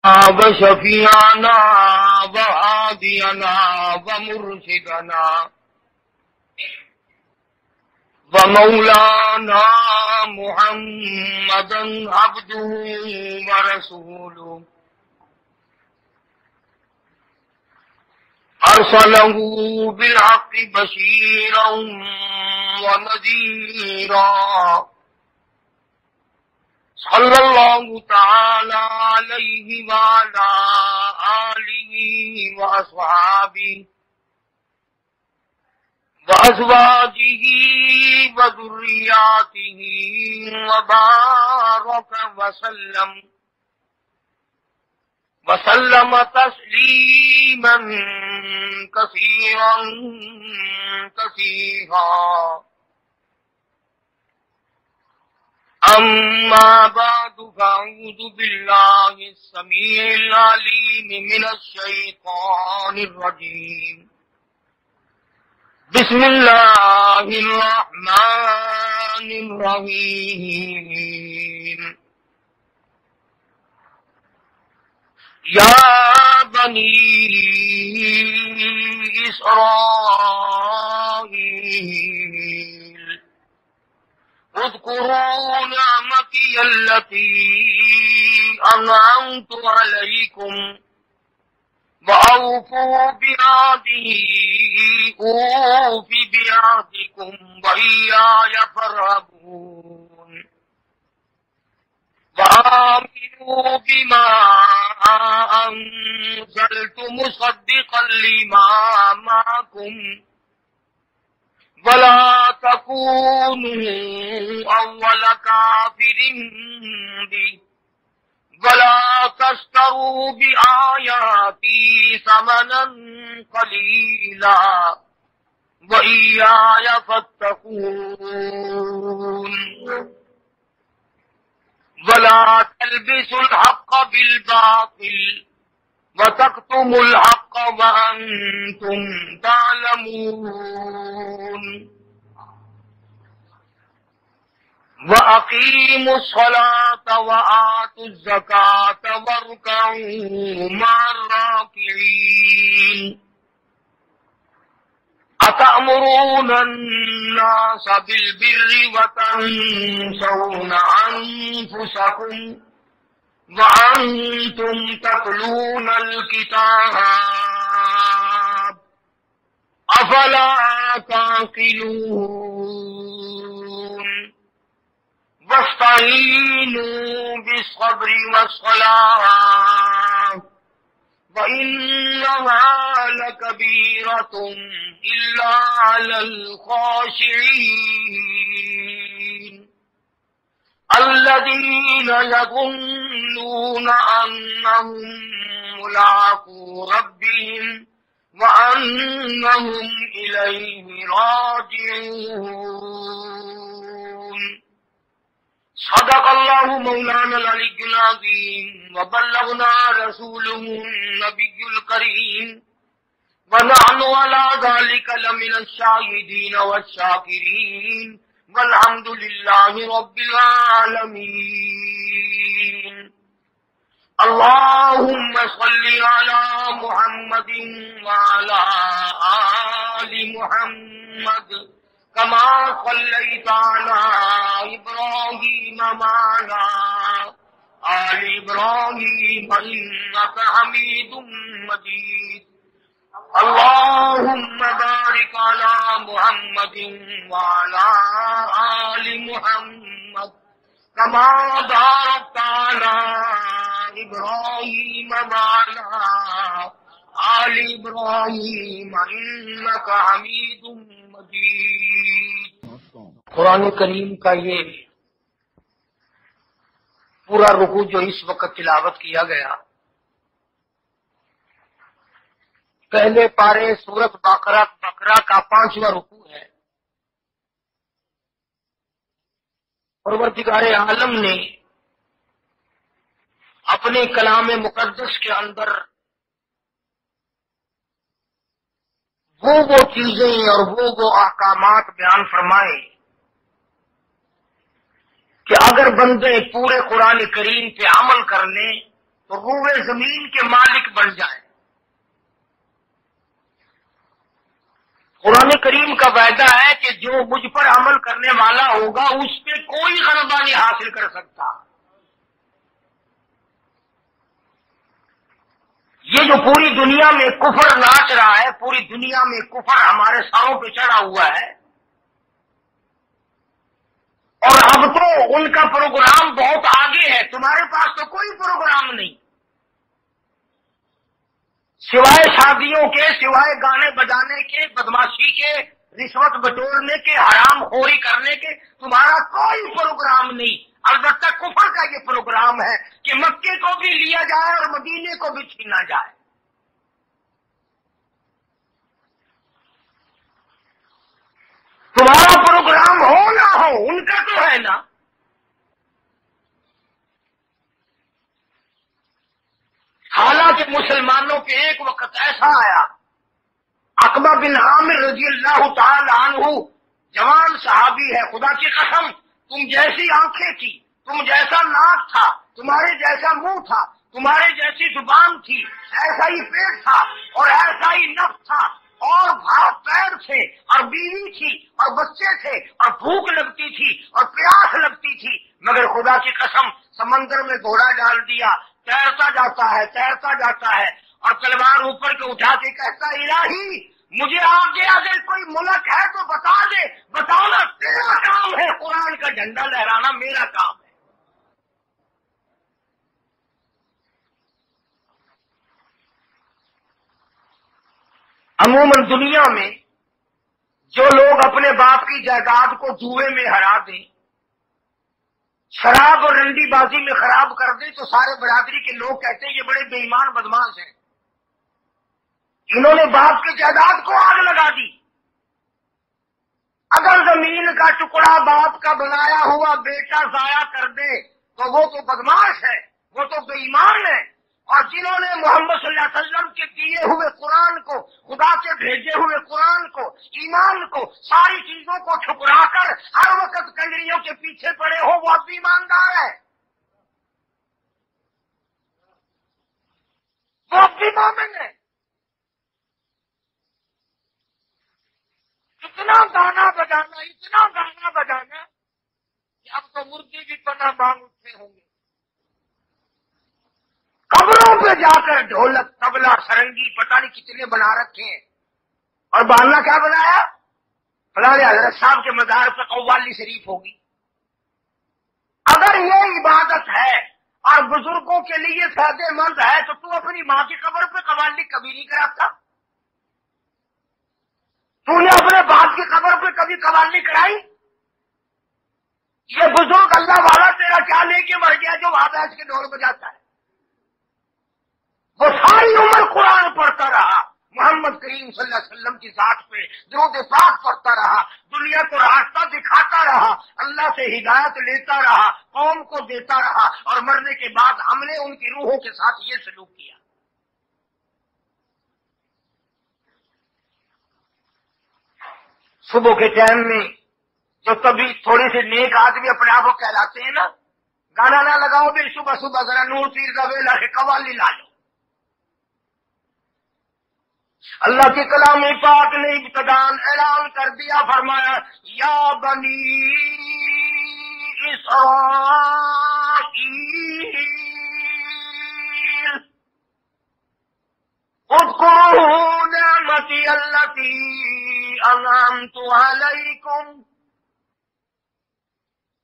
وشفيعنا وهادينا ومرشدنا ومولانا محمدا عبده ورسوله أرسله بالحق بشيرا ونذيرا صلى الله تعالى عليه وعلى آله وأصحابه وأزواجه وذرياته وبارك وسلم تسليما كثيرا أما بعد فأعوذ بالله السميع العليم من الشيطان الرجيم بسم الله الرحمن الرحيم يا بني إسرائيل اذكروا نعمتي التي أنعمت عليكم وأوفوا بعهدي أوف بعهدكم وإياي فارهبون وآمنوا بما أنزلت مصدقا لما معكم ولا تكونوا أول كافر به ولا تشتروا بآياتي ثمنا قليلا وإياي فاتقون ولا تلبسوا الحق بالباطل وتكتموا الحق وأنتم تعلمون وأقيموا الصلاة وآتوا الزكاة واركعوا مع الراكعين أتأمرون الناس بالبر وتنسون أنفسكم وأنتم تتلون الكتاب أفلا تعقلون واستعينوا بالصبر والصلاة وإنها لكبيرة إلا على الخاشعين الذين يظنون أنهم ملاقو ربهم وأنهم إليه راجعون صدق الله مولانا العلي العظيم وبلغنا رسوله النبي الكريم ونحن على ذلك لمن الشاهدين والشاكرين والحمد لله رب العالمين اللهم صل على محمد وعلى آل محمد كما صليت على إبراهيم وعلى آل إبراهيم إنك حميد مجيد اللهم بارك على محمد وعلى آل محمد كما باركت على إبراهيم وعلى آل إبراهيم إنك حميد مجيد۔ قرآن کریم کا یہ پورا رکوع جو اس وقت تلاوت کیا گیا، پہلے پارے سورت بقرہ کا 5واں رکوع ہے۔ پروردگار عالم نے اپنے کلام مقدس کے اندر وہ چیزیں اور وہ احکامات بیان فرمائے کہ اگر بندے پورے قرآن کریم پہ عمل کر لیں تو روئے زمین کے مالک بن جائیں۔ قرآن کریم کا وعدہ ہے کہ جو مجھ پر عمل کرنے والا ہوگا اس پہ کوئی غلبہ نہیں حاصل کر سکتا۔ یہ جو پوری دنیا میں کفر ناچ رہا ہے، پوری دنیا میں کفر ہمارے سروں پہ چڑھا ہوا ہے، اور اب تو ان کا پروگرام بہت آگے ہے، تمہارے پاس تو کوئی پروگرام نہیں، سوائے شادیوں کے، سوائے گانے بجانے کے، بدماشی کے، رشوت بٹورنے کے، حرام خوری کرنے کے تمہارا کوئی پروگرام نہیں۔ البتہ کفر کا یہ پروگرام ہے کہ مکے کو بھی لیا جائے اور مدینے کو بھی چھینا جائے۔ تمہارا پروگرام ہو نہ ہو، ان کا تو ہے نا۔ حالانکہ مسلمانوں پہ ایک وقت ایسا آیا، عقبہ بن عامر رضی اللہ تعالی عنہ جوان صحابی ہے، خدا کی قسم تم جیسی آنکھیں تھی، تم جیسا ناک تھا، تمہارے جیسا منہ تھا، تمہارے جیسی زبان تھی، ایسا ہی پیٹ تھا اور ایسا ہی نفس تھا، اور ہاتھ پیر تھے اور بیوی تھی اور بچے تھے اور بھوک لگتی تھی اور پیاس لگتی تھی، مگر خدا کی قسم سمندر میں گھوڑا ڈال دیا، تیرتا جاتا ہے تیرتا جاتا ہے، اور تلوار اوپر کے اٹھا کے کہتا الہی مجھے آگے اگر کوئی ملک ہے تو بتا دے، بتانا تیرا کام ہے، قرآن کا جھنڈا لہرانا میرا کام ہے۔ عموماً دنیا میں جو لوگ اپنے باپ کی جائیداد کو جوئے میں ہرا دیں، شراب اور رنڈی بازی میں خراب کر دیں، تو سارے برادری کے لوگ کہتے ہیں یہ بڑے بے ایمان بدماش ہیں، انہوں نے باپ کی جائیداد کو آگ لگا دی۔ اگر زمین کا ٹکڑا باپ کا بنایا ہوا بیٹا ضائع کر دے تو وہ تو بدماش ہے، وہ تو بے ایمان ہے، اور جنہوں نے محمد صلی اللہ علیہ وسلم کے دیے ہوئے قرآن کو، خدا کے بھیجے ہوئے قرآن کو، ایمان کو، ساری چیزوں کو ٹھکرا کر ہر وقت کنجریوں کے پیچھے پڑے ہو، وہ اب بھی ایماندار ہے، وہ اب بھی مومن ہے۔ اتنا گانا بجانا کہ اب تو مردے بھی پناہ مانگ اٹھتے ہوں گے۔ قبروں پہ جا کر ڈھولک، طبلہ، سرنگی پتہ نہیں کتنے بنا رکھے ہیں، اور بہانا کیا بنایا؟ فلاں حضرت صاحب کے مزار پہ قوالی شریف ہوگی۔ اگر یہ عبادت ہے اور بزرگوں کے لیے فائدے مند ہے تو اپنی ماں کی قبر پہ قوالی کبھی نہیں کراتا؟ تو نے اپنے باپ کی قبر پہ کبھی قوالی کرائی؟ یہ بزرگ اللہ والا تیرا کیا لے کے مر گیا جو وہاں بیٹھ کے ڈھول بجاتا ہے؟ وہ ساری عمر قرآن پڑھتا رہا، محمد کریم صلی اللہ علیہ وسلم کی ذات پہ درود پاک پڑھتا رہا، دنیا کو راستہ دکھاتا رہا، اللہ سے ہدایت لیتا رہا، قوم کو دیتا رہا، اور مرنے کے بعد ہم نے ان کی روحوں کے ساتھ یہ سلوک کیا۔ صبح کے ٹائم میں جو کبھی تھوڑے سے نیک آدمی اپنے آپ کو کہلاتے ہیں نا، گانا نہ لگاؤ بھی صبح صبح ذرا نور پیر کا ویلا کے قوالی لا لو۔ اللہ کی کلام پاک نے ابتداءً اعلان کر دیا، فرمایا یا بنی اسرائیل اذکروا نعمتی التی انعمت علیکم،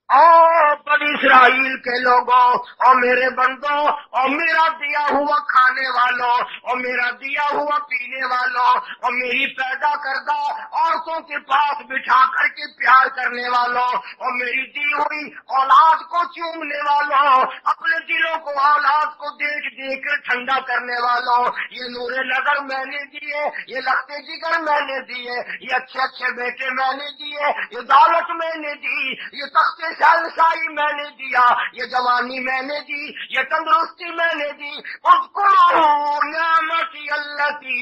اور بنی اسرائیل کے لوگوں اور میرے بندوں اور میرا دیا ہوا کھانے والوں اور میرا دیا ہوا پینے والوں اور میری پیدا کردہ عورتوں کے پاس بٹھا کر کے پیار کرنے والوں اور میری دی ہوئی اولاد کو چومنے والوں، اپنے دلوں کو اولاد کو دیکھ دیکھ کر ٹھنڈا کرنے والوں، یہ نور نظر میں نے دیے، یہ لختے جگر میں نے دیے، یہ اچھے اچھے بیٹے میں نے دیے، یہ دولت میں نے دی، یہ تختے شاہی میں نے دیا، یہ جوانی میں نے دی، یہ تندرستی میں نے دی، اذکروا نعمتی التی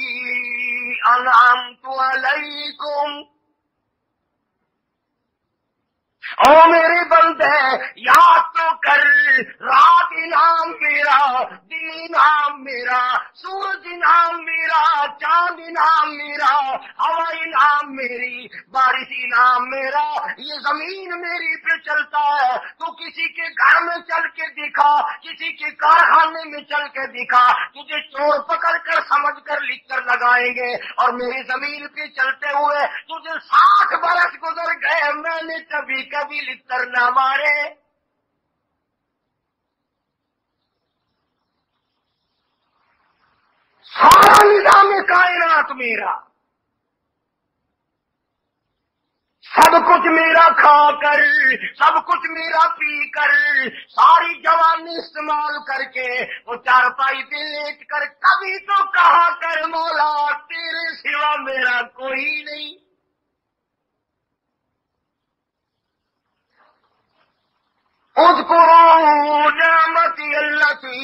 انعمت علیکم۔ او میرے بندے یاد تو کر، رات انعام میرا، دن انعام میرا، سورج انعام میرا، چاند انعام میرا، ہوا انعام میری، بارش انعام میرا، یہ زمین میری پہ چلتا ہے۔ تو کسی کے گھر میں چل کے دکھا، کسی کے کارخانے میں چل کے دکھا، تجھے چور پکڑ کر سمجھ کر لکھ کر لگائیں گے، اور میری زمین پہ چلتے ہوئے تجھے 60 برس گزر گئے، میں نے کبھی کبھی لکھ کر نہ مارے۔ سارا نظام کائنات میرا، سب کچھ میرا کھا کر، سب کچھ میرا پی کر، ساری جوانی استعمال کر کے وہ چارپائی پہ لیٹ کر کبھی تو کہا کر مولا تیرے سوا میرا کوئی نہیں۔ اذکروا نعمتی التی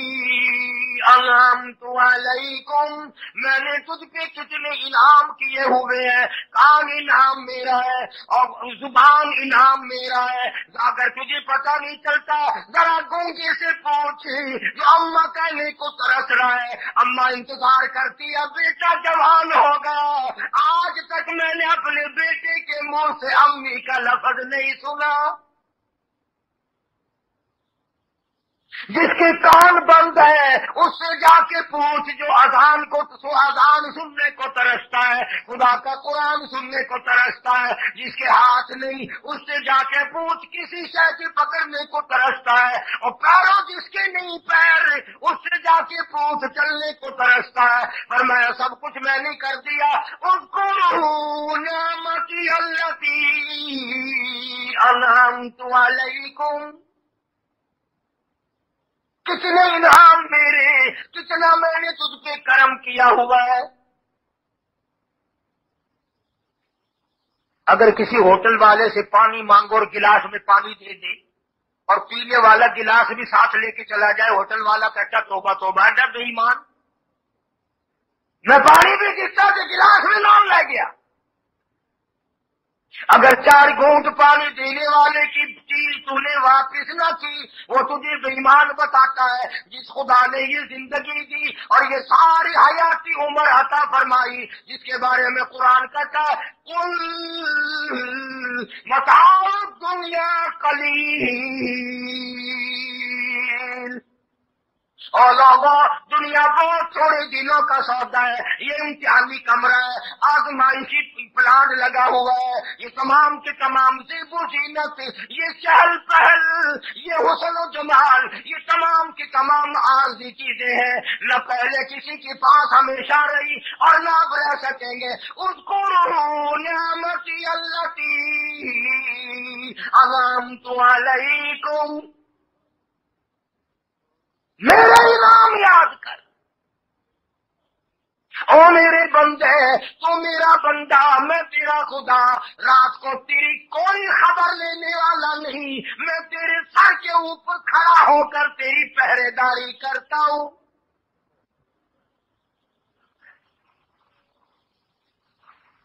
انعمت علیکم، میں نے تجھ پہ کتنے انعام کیے ہوئے ہیں۔ کان انعام میرا ہے اور زبان انعام میرا ہے۔ اگر تجھے پتہ نہیں چلتا ذرا گونگے سے پوچھ جو اماں کہنے کو ترس رہا ہے، اماں انتظار کرتی ہے بیٹا جوان ہوگا، آج تک میں نے اپنے بیٹے کے منہ سے امی کا لفظ نہیں سنا۔ جس کے کان بند ہے اس سے جا کے پوچھ جو اذان سننے کو ترستا ہے، خدا کا قرآن سننے کو ترستا ہے۔ جس کے ہاتھ نہیں اس سے جا کے پوچھ کسی شے کے پکڑنے کو ترستا ہے، اور پیروں جس کے نہیں پیر اس سے جا کے پوچھ چلنے کو ترستا ہے۔ پر میں سب کچھ میں نے کر دیا۔ اذکروا نعمتی التی انعمت علیکم، کتنے انعام میرے، کتنا میں نے تجھ پہ کرم کیا ہوا ہے۔ اگر کسی ہوٹل والے سے پانی مانگو اور گلاس میں پانی دے دے اور پینے والا گلاس بھی ساتھ لے کے چلا جائے، ہوٹل والا کہتا توبہ توبہ ہے بے ایمان، میں پانی بھی دیتا کہ گلاس میں نام لے گیا۔ اگر 4 گھونٹ پانی دینے والے کی چیز تو نے واپس نہ کی، وہ تجھے بے ایمان بتاتا ہے۔ جس خدا نے یہ زندگی دی اور یہ ساری حیاتی عمر عطا فرمائی، جس کے بارے میں قرآن کہتا ہے قل متاع الدنیا قلیل، اور لوگوں دنیا بہت تھوڑے دنوں کا سودا ہے، یہ امتحانی کمرہ ہے، آزمائشی پلانٹ لگا ہوا ہے، یہ تمام کے تمام زیب و زینت، یہ چہل پہل، یہ حسن و جمال، یہ تمام کی تمام عارضی چیزیں ہیں، نہ پہلے کسی کے پاس ہمیشہ رہی اور نہ اب رہ سکیں گے۔ اذکروا نعمتی التی انعمت علیکم، میرے انعام یاد کر۔ او میرے بندے، تو میرا بندہ، میں تیرا خدا، رات کو تیری کوئی خبر لینے والا نہیں، میں تیرے سر کے اوپر کھڑا ہو کر تیری پہرے داری کرتا ہوں۔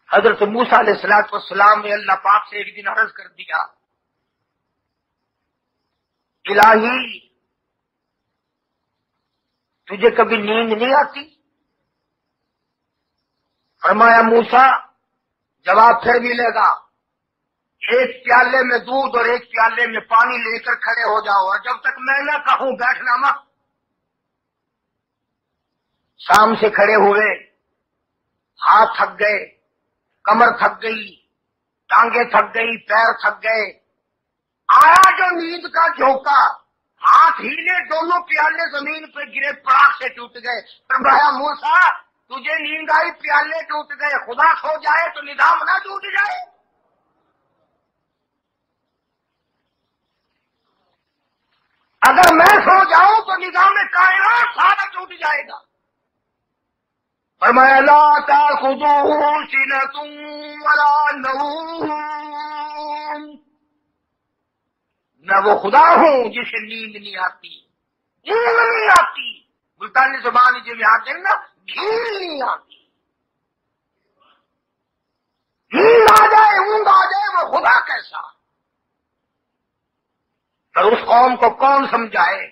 حضرت موسیٰ علیہ السلام نے اللہ پاک سے ایک دن عرض کر دیا، الہی تجھے کبھی نیند نہیں آتی؟ فرمایا موسیٰ جواب پھر ملے گا، ایک پیالے میں دودھ اور ایک پیالے میں پانی لے کر کھڑے ہو جاؤ، اور جب تک میں نہ کہوں بیٹھنا مت۔ شام سے کھڑے ہوئے، ہاتھ تھک گئے، کمر تھک گئی، ٹانگیں تھک گئی، پیر تھک گئے، آیا جو نیند کا جھونکا، ہاتھ ہیلے، دونوں پیالے زمین پہ گرے، پراخ سے ٹوٹ گئے۔ فرمایا موسیٰ تجھے نیند آئی، پیالے ٹوٹ گئے، خدا سو جائے تو نظام نہ ٹوٹ جائے؟ اگر میں سو جاؤں تو نظام کائنات سارا ٹوٹ جائے گا۔ فرمایا لا تأخذوه سنة ولا نوم، میں وہ خدا ہوں جسے نیند نہیں آتی، نیند نہیں آتی، ملتانی زبان جو یاد ہے نا، گھیر نہیں آتی، نیند آ جائے، اونگ آ جائے، وہ خدا کیسا؟ پر اس قوم کو کون سمجھائے؟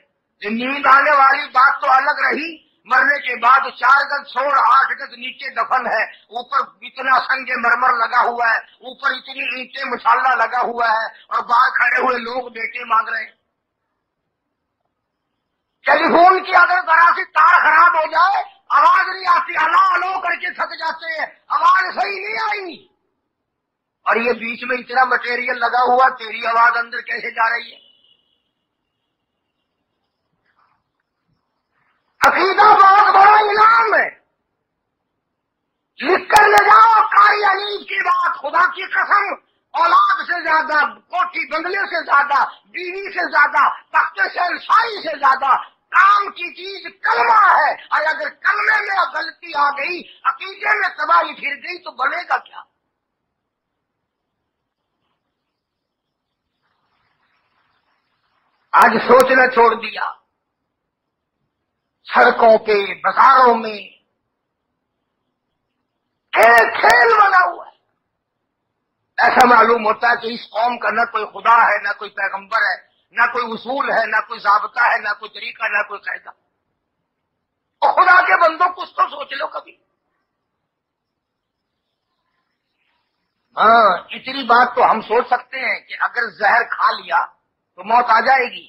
جو نیند آنے والی بات تو الگ رہی، مرنے کے بعد 4 گز چھوڑ 8 گز نیچے دفن ہے، اوپر اتنا سنگ مرمر لگا ہوا ہے، اوپر اتنی اینٹیں مصالحہ لگا ہوا ہے، اور باہر کھڑے ہوئے لوگ بیٹے مانگ رہے ہیں۔ ٹیلی فون کی اگر ذرا سی تار خراب ہو جائے، آواز نہیں آتی، ہلو ہلو کر کے تھک جاتے ہیں، آواز صحیح نہیں آئی، اور یہ بیچ میں اتنا مٹیریل لگا ہوا، تیری آواز اندر کیسے جا رہی ہے؟ عقیدہ بہت بڑا انعام ہے، لکھ کر لے جاؤ قاری انیس کی بات، خدا کی قسم، اولاد سے زیادہ، کوٹھی بنگلے سے زیادہ، بیوی سے زیادہ، تخت شہنشاہی سے زیادہ کام کی چیز کلمہ ہے، اور اگر کلمے میں غلطی آ گئی، عقیدے میں تباہی پھر گئی تو بنے گا کیا؟ آج سوچنا چھوڑ دیا، سڑکوں پہ بازاروں میں ایک کھیل بنا ہوا ہے۔ ایسا معلوم ہوتا ہے کہ اس قوم کا نہ کوئی خدا ہے، نہ کوئی پیغمبر ہے، نہ کوئی اصول ہے، نہ کوئی ضابطہ ہے، نہ کوئی طریقہ، نہ کوئی قاعدہ۔ اور خدا کے بندوں کچھ تو سوچ لو کبھی۔ ہاں، اتنی بات تو ہم سوچ سکتے ہیں کہ اگر زہر کھا لیا تو موت آ جائے گی،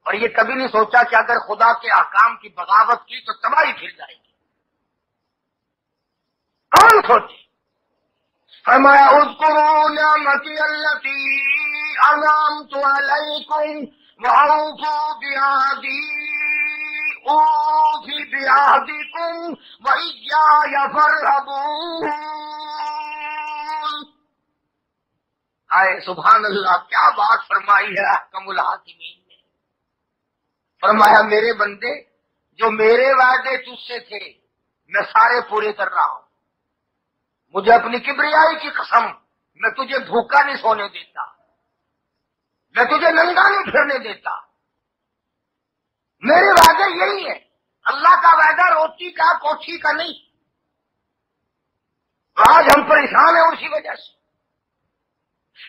اور یہ کبھی نہیں سوچا کہ اگر خدا کے احکام کی بغاوت کی تو تباہی پھر جائے گی۔ کون سوچے؟ فرمایا اذکروا نعمتی التی انعمت علیکم واوفوا بعہدی اوف بعہدکم وایای فارہبون۔ سبحان اللہ، کیا بات فرمائی ہے احکم الحاکمین نے۔ فرمایا میرے بندے، جو میرے وعدے تجھ سے تھے میں سارے پورے کر رہا ہوں۔ مجھے اپنی کبریائی کی قسم، میں تجھے بھوکا نہیں سونے دیتا، میں تجھے ننگا نہیں پھرنے دیتا۔ میرے وعدے یہی ہے، اللہ کا وعدہ روٹی کا کوٹھی کا نہیں۔ آج ہم پریشان ہیں اسی وجہ سے۔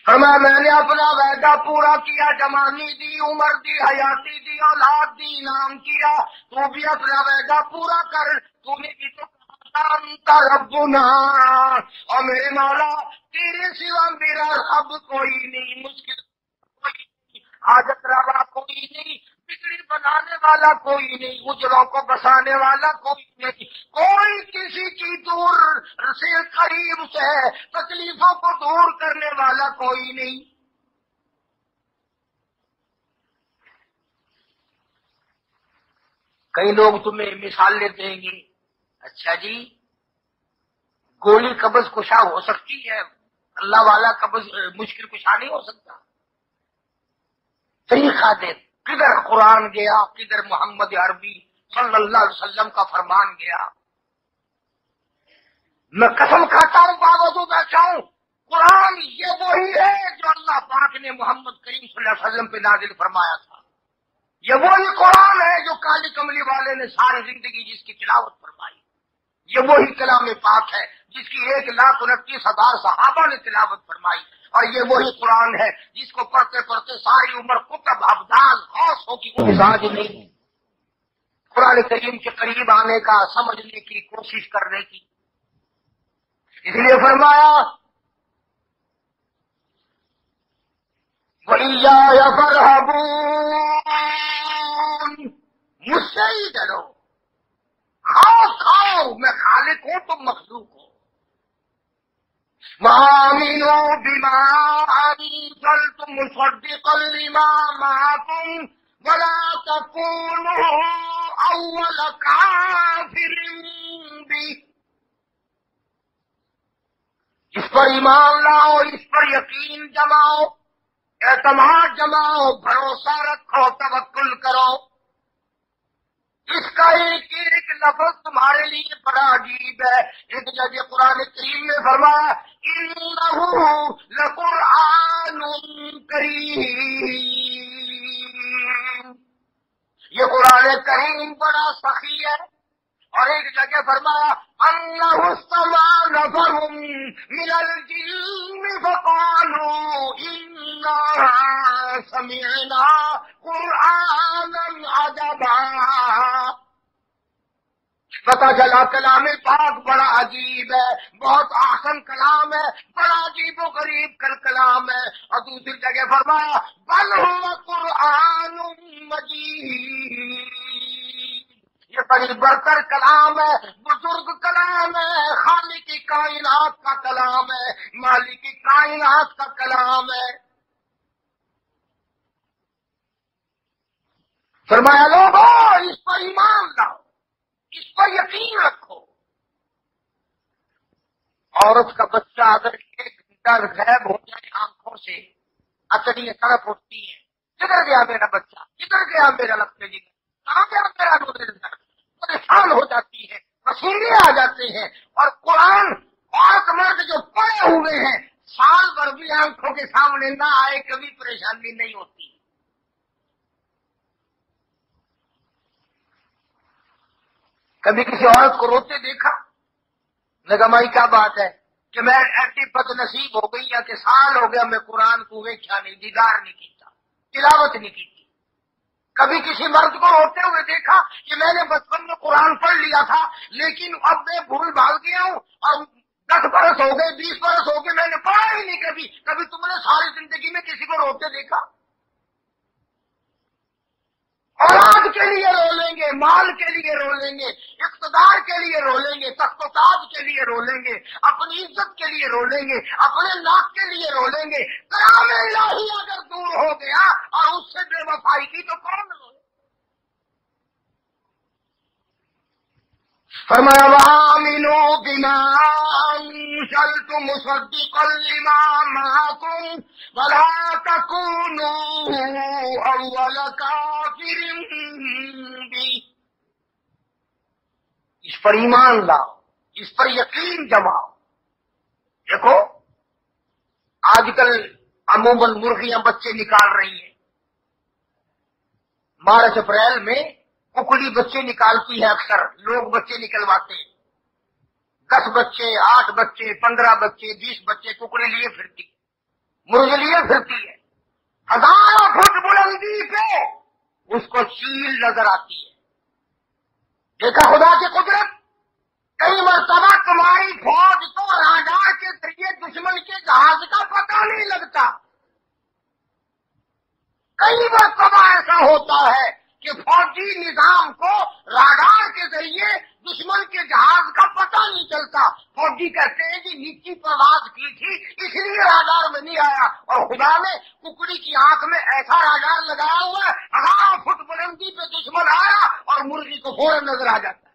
فرمایا میں نے اپنا وعدہ پورا کیا، جوانی دی، عمر دی، حیاتی دی، اولاد دی، انعام کیا، تو بھی اپنا وعدہ پورا کر۔ تو نے بھی تو کہا ربنا، اور میرے مولا تیرے سوا میرا رب کوئی نہیں، مشکل کوئی نہیں، حاجت روا کوئی نہیں، بگڑی بنانے والا کوئی نہیں، اجروں کو بسانے والا کوئی نہیں، کوئی کسی کی دور سے قریب سے تکلیفوں کو دور کرنے والا کوئی نہیں۔ کئی لوگ تمہیں مثالیں دیں گے، اچھا جی گولی قبض کشا ہو سکتی ہے، اللہ والا قبض مشکل کشا نہیں ہو سکتا؟ طریقہ دے، کدھر قرآن گیا، کدھر محمد عربی صلی اللہ علیہ وسلم کا فرمان گیا۔ میں قسم کھاتا ہوں، باوجود بیٹھا ہوں، قرآن یہ وہی ہے جو اللہ پاک نے محمد کریم صلی اللہ علیہ وسلم پہ نازل فرمایا تھا۔ یہ وہی قرآن ہے جو کالی کملی والے نے ساری زندگی جس کی تلاوت فرمائی۔ یہ وہی کلام پاک ہے جس کی 1,29,000 صحابہ نے تلاوت فرمائی، اور یہ وہی قرآن ہے جس کو پڑھتے پڑھتے ساری عمر کتب ابدال غوث ہو کی مزاج نہیں۔ قرآن کریم کے قریب آنے کا، سمجھنے کی کوشش کرنے کی، اس لیے فرمایا وَإِيَّايَ فَارْهَبُونِ، مجھ سے ہی ڈرو، کھاؤ کھاؤ، میں خالق ہوں تم مخلوق ہو۔ وَآمِنُوا بِمَا أَنزَلْتُ مُصَدِّقًا لِمَا مَعَكُمْ وَلَا تَكُونُوا أَوَّلَ كَافِرٍ بِهِ، اس پر ایمان لاؤ، اس پر یقین جماؤ، اعتماد جماؤ، بھروسہ رکھو، توکل کرو۔ اس کا ایک ایک لفظ تمہارے لیے بڑا عجیب ہے۔ ایک جگہ قرآن کریم میں فرمایا انہ لقرآن کریم، یہ قرآن کریم بڑا سخی ہے، اور ایک جگہ فرمایا انہ استمع نفر من الجن فقالوا انا سمعنا قرآنا عجبا. پتہ چلا کلام پاک بڑا عجیب ہے، بہت احسن کلام ہے، بڑا عجیب و غریب کلام ہے. اور دوسری جگہ فرمایا بل هو قرآن مجید، یہ بڑی برتر کلام ہے، بزرگ کلام ہے، خالق کی کائنات کا کلام ہے، مالک کی کائنات کا کلام ہے. فرمایا لوگو اس پر ایمان لاؤ، اس پر یقین رکھو. عورت کا بچہ اگر ایک ڈر غائب ہو جائے آنکھوں سے، اچھڑیاں طرف اٹھتی ہیں، کدھر گیا میرا بچہ، کدھر گیا میرا لگتے جی، کہاں گیا میرا روزے اندر، پریشان ہو جاتی ہے، پسینے آ جاتے ہیں. اور قرآن پاک مرد جو پڑے ہوئے ہیں سال بھر بھی آنکھوں کے سامنے نہ آئے کبھی پریشانی نہیں ہوتی. کبھی کسی عورت کو روتے دیکھا؟ نگمائی کیا بات ہے کہ میں ایسی بد نصیب ہو گئی یا کہ سال ہو گیا میں قرآن کو ویکھا نہیں، دیدار نہیں کیتا، تلاوت نہیں کی. کبھی کسی مرد کو روتے ہوئے دیکھا کہ میں نے بچپن میں قرآن پڑھ لیا تھا لیکن اب میں بھول بھال گیا ہوں اور 10 برس ہو گئے، 20 برس ہو گئے، میں نے پڑھا ہی نہیں کبھی. کبھی تم نے ساری زندگی میں کسی کو روتے دیکھا؟ اولاد کے لیے رو لیں گے، مال کے لیے رو لیں گے، اقتدار کے لیے رو لیں گے، تخت و تاج کے لیے رو لیں گے، اپنی عزت کے لیے رو لیں گے، اپنے ناک کے لیے رو لیں گے. کلام الہی اگر دور ہو گیا اور اس سے بے وفائی کی تو کون روئے؟ فرمایا وَآمِنُوا بِمَا أَنزَلْتُ مُصَدِّقًا لِمَا مَعَكُمْ وَلَا تَكُونُوا أَوَّلَ كَافِرٍ بِهِ. اس پر ایمان لاؤ، اس پر یقین جماؤ. دیکھو آج کل عموماً مرغیاں بچے نکال رہی ہیں. مارچ اپریل میں ککڑی بچے نکالتی ہے، اکثر لوگ بچے نکلواتے ہیں. 10 بچے، 8 بچے، 15 بچے، 20 بچے ککڑی لیے پھرتی ہے، مرغی لیے پھرتی ہے. 1000 فٹ بلندی پہ اس کو چیل نظر آتی ہے. دیکھا خدا کی قدرت؟ کئی مرتبہ تمہاری فوج کو راڈار کے ذریعے دشمن کے جہاز کا پتہ نہیں لگتا. کئی مرتبہ ایسا ہوتا ہے کہ فوجی نظام کو راڈار کے ذریعے دشمن کے جہاز کا پتہ نہیں چلتا. فوجی کہتے ہیں کہ نیچی پرواز کی تھی اس لیے راڈار میں نہیں آیا، اور خدا نے ککڑی کی آنکھ میں ایسا راڈار لگایا ہوا ہے 1000 فٹ بلندی پہ دشمن آیا اور مرغی کو فوراً نظر آ جاتا ہے.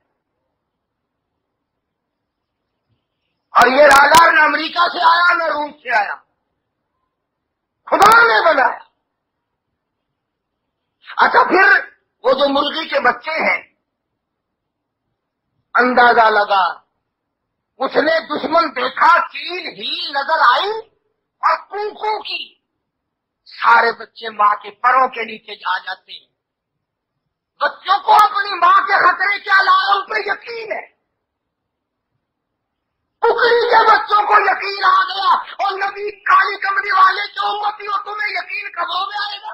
اور یہ راڈار نہ امریکہ سے آیا نہ روس سے آیا، خدا نے بنایا. اچھا پھر وہ جو مرغی کے بچے ہیں، اندازہ لگا، اس نے دشمن دیکھا، چیل ہیل نظر آئی اور کوکو کی، سارے بچے ماں کے پروں کے نیچے آ جاتے ہیں. بچوں کو اپنی ماں کے خطرے کے الارم پہ یقین ہے. ککڑی کے بچوں کو یقین آ گیا، اور نبی کالی کمری والے جو امتی ہو تمہیں یقین کبوں میں آئے گا؟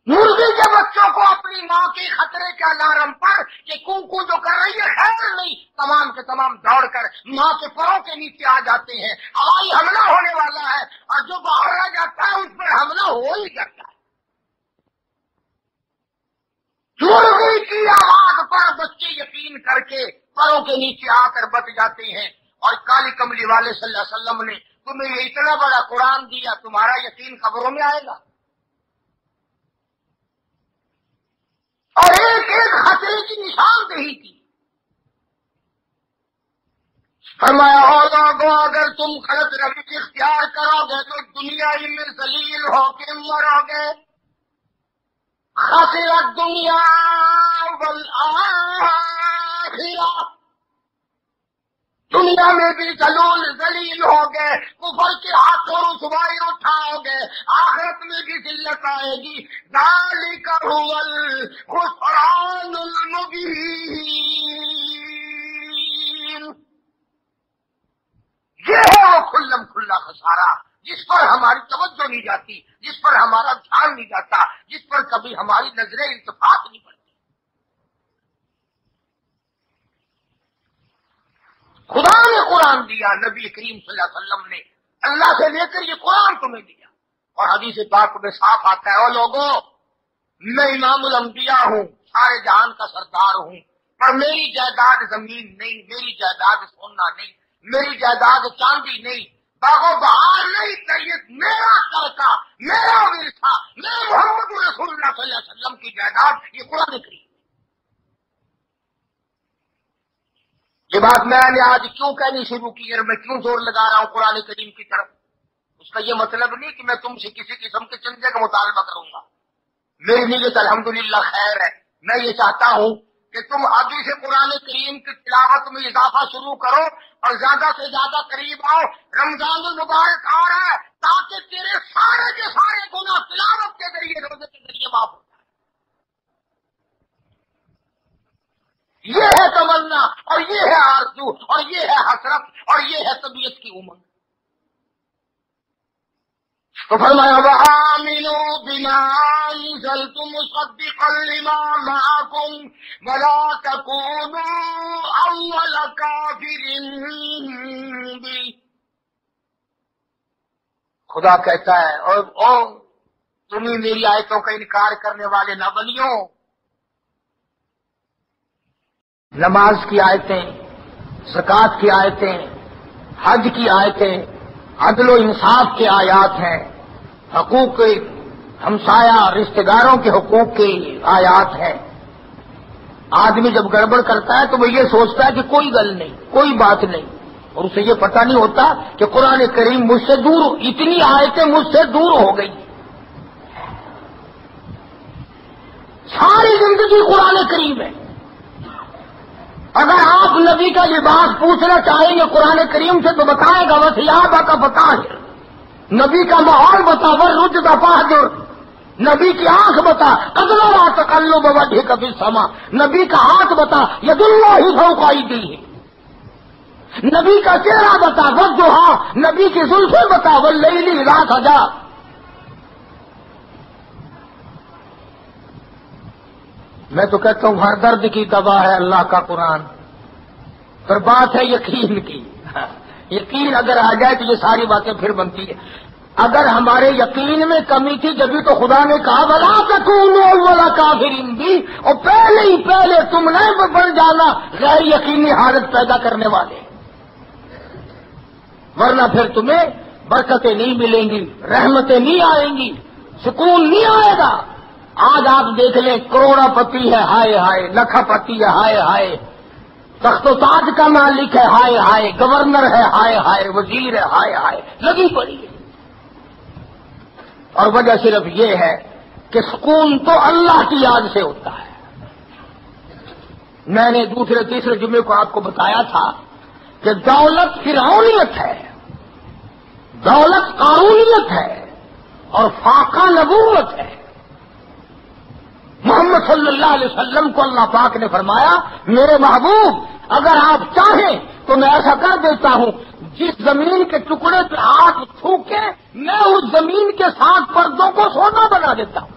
مرغی کے بچوں کو اپنی ماں کے خطرے کے الارم پر کہ کوکو جو کر رہی ہے خیر نہیں، تمام کے تمام دوڑ کر ماں کے پروں کے نیچے آ جاتے ہیں. ہوائی حملہ ہونے والا ہے اور جو باہر رہ جاتا ہے اس پر حملہ ہو ہی جاتا ہے. مرغی کی آواز پر بچے یقین کر کے پروں کے نیچے آ کر بچ جاتے ہیں. اور کالی کملی والے صلی اللہ علیہ وسلم نے تمہیں یہ اتنا بڑا قرآن دیا، تمہارا یقین خبروں میں آئے گا؟ اور ایک ایک خطرے کی نشاندہی کی. فرمایا اور لوگوں اگر تم غلط روش اختیار کرو گے تو دنیا ہی میں ذلیل ہو کے مرو گے. خسرت دنیا والآخرہ، دنیا میں بھی ذلول ذلیل ہو گئے، کفر کے ہاتھوں رسوائی اٹھاؤ گے، آخرت میں بھی ذلت آئے گی۔ ذالک هو الخسران المبین، یہ ہے وہ کھلم کھلا خسارہ جس پر ہماری توجہ نہیں جاتی، جس پر ہمارا دھیان نہیں جاتا، جس پر کبھی ہماری نظریں التفات نہیں پڑتی۔ خدا نے قرآن دیا، نبی کریم صلی اللہ علیہ وسلم نے اللہ سے لے کر یہ قرآن تمہیں دیا، اور حدیث پاک میں صاف آتا ہے، او لوگوں میں امام الانبیاء ہوں، سارے جہان کا سردار ہوں، پر میری جائیداد زمین نہیں، میری جائیداد سونا نہیں، میری جائیداد چاندی نہیں، باغ و بہار نہیں، یہ میرا ترکہ، میرا ورثہ، میں محمد رسول اللہ صلی اللہ علیہ وسلم کی جائیداد، یہ قرآن کریم۔ یہ بات میں نے آج کیوں کہنی شروع کی اور میں کیوں زور لگا رہا ہوں قرآن کریم کی طرف، اس کا یہ مطلب نہیں کہ میں تم سے کسی قسم کے چندے کا مطالبہ کروں گا، میری نیت الحمدللہ خیر ہے۔ میں یہ چاہتا ہوں کہ تم ابھی سے قرآن کریم کی تلاوت میں اضافہ شروع کرو اور زیادہ سے زیادہ قریب آؤ۔ رمضان المبارک آ رہا ہے تاکہ تیرے سارے کے سارے گناہ تلاوت کے ذریعے، روزے کے ذریعے معاف ہو۔ یہ ہے تمنا اور یہ ہے آرزو اور یہ ہے حسرت اور یہ ہے طبیعت کی امنگ۔ تو فرمایا وآمنوا بما انزلت مصدقا لما معكم ولا تكونوا اول كافر به۔ خدا کہتا ہے اور تم ہی میری آیتوں کا انکار کرنے والے نہ بنیو۔ نماز کی آیتیں، زکوٰۃ کی آیتیں، حج کی آیتیں، عدل و انصاف کے آیات ہیں، حقوق ہمسایہ رشتہ داروں کے حقوق کی آیات ہیں۔ آدمی جب گڑبڑ کرتا ہے تو وہ یہ سوچتا ہے کہ کوئی گل نہیں، کوئی بات نہیں، اور اسے یہ پتہ نہیں ہوتا کہ قرآن کریم مجھ سے دور، اتنی آیتیں مجھ سے دور ہو گئی۔ ساری زندگی قرآن کریم ہے۔ اگر آپ نبی کا لباس پوچھنا چاہیں گے قرآن کریم سے تو بتائے گا وثیابہ کا بطاہر، نبی کا ماحول بتا والرجز فاہجر، نبی کی آنکھ بتا قد نری تقلب وجهک فی السماء، نبی کا ہاتھ بتا ید اللہ فوق ایدیہم، نبی کا چہرہ بتا والضحی، نبی کی زلفیں بتا واللیل اذا سجی۔ میں تو کہتا ہوں ہر درد کی دوا ہے اللہ کا قرآن، پر بات ہے یقین کی۔ یقین اگر آ جائے تو یہ ساری باتیں پھر بنتی ہے۔ اگر ہمارے یقین میں کمی تھی جبھی تو خدا نے کہا وَلَا تَكُونُوا أَوَّلَ كَافِرٍ بِهِ، اور پہلے ہی پہلے تم نہیں بن جانا غیر یقینی حالت پیدا کرنے والے، ورنہ پھر تمہیں برکتیں نہیں ملیں گی، رحمتیں نہیں آئیں گی، سکون نہیں آئے گا۔ آج آپ دیکھ لیں کروڑا پتی ہے ہائے ہائے، لکھا پتی ہے ہائے ہائے، تخت و تاج کا مالک ہے ہائے ہائے، گورنر ہے ہائے ہائے، وزیر ہے ہائے ہائے، لگی پڑی ہے۔ اور وجہ صرف یہ ہے کہ سکون تو اللہ کی یاد سے ہوتا ہے۔ میں نے دوسرے تیسرے جمعے کو آپ کو بتایا تھا کہ دولت فرعونیت ہے، دولت قارونیت ہے اور فاقہ نبوت ہے۔ محمد صلی اللہ علیہ وسلم کو اللہ پاک نے فرمایا میرے محبوب اگر آپ چاہیں تو میں ایسا کر دیتا ہوں جس زمین کے ٹکڑے پہ ہاتھ تھوکے میں اس زمین کے ساتھ پردوں کو سونا بنا دیتا ہوں،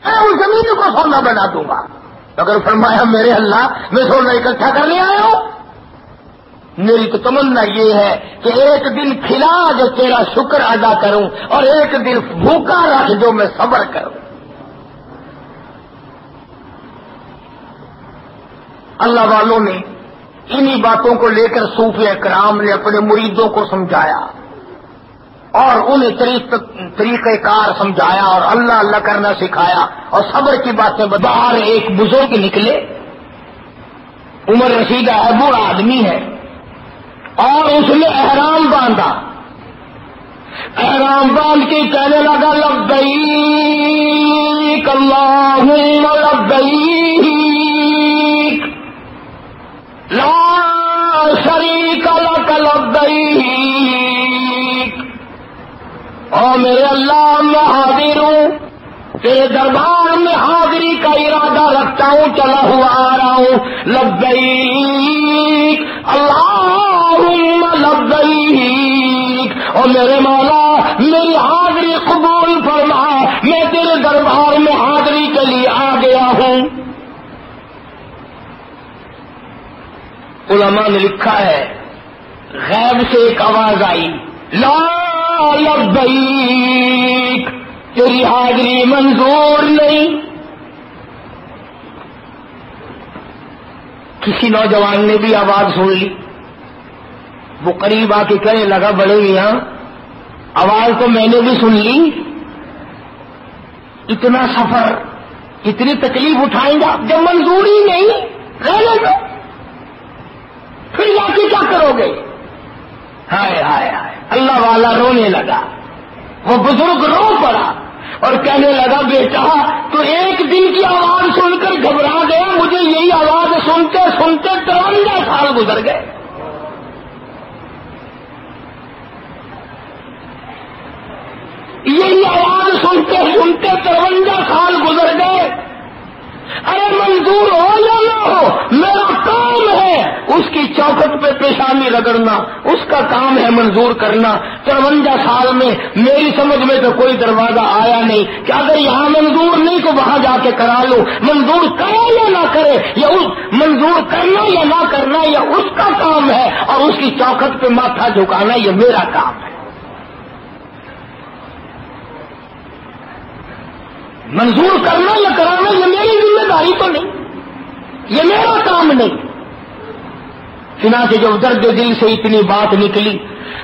میں اس زمین کو سونا بنا دوں گا۔ اگر فرمایا میرے اللہ میں سونا اکٹھا کرنے آیا ہوں، میری تو تمنا یہ ہے کہ ایک دن کھلا جو تیرا شکر ادا کروں اور ایک دن بھوکا رکھ جو میں صبر کروں۔ اللہ والوں نے انہی باتوں کو لے کر صوفیہ کرام نے اپنے مریدوں کو سمجھایا اور انہیں طریقہ کار سمجھایا اور اللہ اللہ کرنا سکھایا اور صبر کی باتیں باہر ایک بزرگ نکلے، عمر رسیدہ ہے، بوڑھا آدمی ہے، اور اس نے احرام باندھا، احرام باندھ کے کہنے لگا لبیک اللہم لبیک لا لبیک، او میرے اللہ میں حاضر ہوں، تیرے دربار میں حاضری کا ارادہ رکھتا ہوں، چلا ہوا آ رہا ہوں، لبیک اللہم لبیک، اور میرے مولا میری حاضری قبول فرما، میں تیرے دربار میں حاضری کے لیے آ گیا ہوں۔ علماء نے لکھا ہے غیب سے ایک آواز آئی، لا لبیک، تیری حاضری منظور نہیں۔ کسی نوجوان نے بھی آواز سن لی، وہ قریب آ کے کہنے لگا بڑے میاں آواز تو میں نے بھی سن لی، اتنا سفر اتنی تکلیف اٹھائیں گے آپ جب منظور ہی نہیں، رہنے دو، پھر جا کے کیا کرو گے؟ ہائے ہائے ہائے، اللہ والا رونے لگا، وہ بزرگ رو پڑا اور کہنے لگا بیٹا تو ایک دن کی آواز سن کر گھبرا گیا، مجھے یہی آواز سنتے سنتے 53 سال گزر گئے۔ یہی آواز سنتے سنتے 53 سال گزر گئے۔ ارے منظور ہو یا نہ ہو میرا کام ہے اس کی چوکھٹ پہ پیشانی رگڑنا، اس کا کام ہے منظور کرنا۔ 53 سال میں میری سمجھ میں تو کوئی دروازہ آیا نہیں کہ اگر یہاں منظور نہیں تو وہاں جا کے کرا لو، منظور کرے یا نہ کرے، یا منظور کرنا یا نہ کرنا یہ اس کا کام ہے، اور اس کی چوکھٹ پہ ماتھا جھکانا یہ میرا کام ہے۔ منظور کرنا یا کرانا یہ میری ذمہ داری تو نہیں، یہ میرا کام نہیں۔ چنانچہ جب درد دل سے اتنی بات نکلی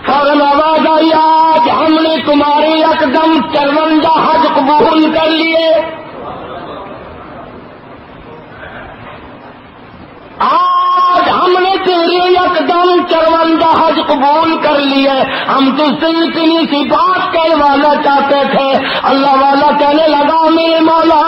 فوراً آواز آئی، آج ہم نے تمہارے یکدم 53 حج قبول کر لیے، آج ہم نے تیرے یکدم 53 حج قبول کر لیے۔ ہم تجھ سے اتنی سی بات کہوانا چاہتے تھے۔ اللہ والا کہنے لگا میرے مولا